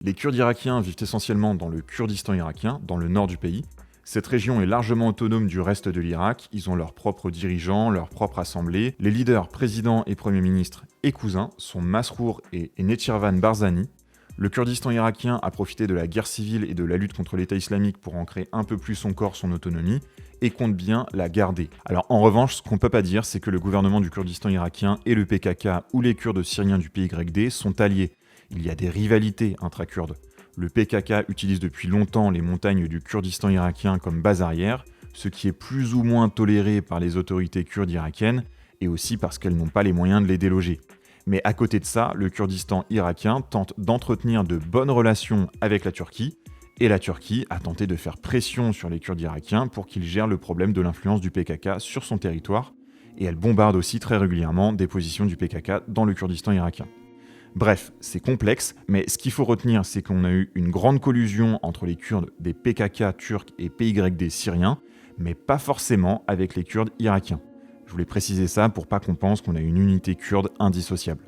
Les Kurdes irakiens vivent essentiellement dans le Kurdistan irakien, dans le nord du pays. Cette région est largement autonome du reste de l'Irak, ils ont leurs propres dirigeants, leur propre assemblée. Les leaders, présidents et premiers ministres et cousins sont Masrour et Nechirvan Barzani. Le Kurdistan irakien a profité de la guerre civile et de la lutte contre l'État islamique pour ancrer un peu plus son corps, son autonomie, et compte bien la garder. Alors en revanche, ce qu'on peut pas dire, c'est que le gouvernement du Kurdistan irakien et le PKK ou les Kurdes syriens du PYD sont alliés. Il y a des rivalités intra-kurdes. Le PKK utilise depuis longtemps les montagnes du Kurdistan irakien comme base arrière, ce qui est plus ou moins toléré par les autorités kurdes irakiennes, et aussi parce qu'elles n'ont pas les moyens de les déloger. Mais à côté de ça, le Kurdistan irakien tente d'entretenir de bonnes relations avec la Turquie, et la Turquie a tenté de faire pression sur les Kurdes irakiens pour qu'ils gèrent le problème de l'influence du PKK sur son territoire, et elle bombarde aussi très régulièrement des positions du PKK dans le Kurdistan irakien. Bref, c'est complexe, mais ce qu'il faut retenir, c'est qu'on a eu une grande collusion entre les Kurdes des PKK turcs et PYD syriens, mais pas forcément avec les Kurdes irakiens. Je voulais préciser ça pour pas qu'on pense qu'on a une unité kurde indissociable.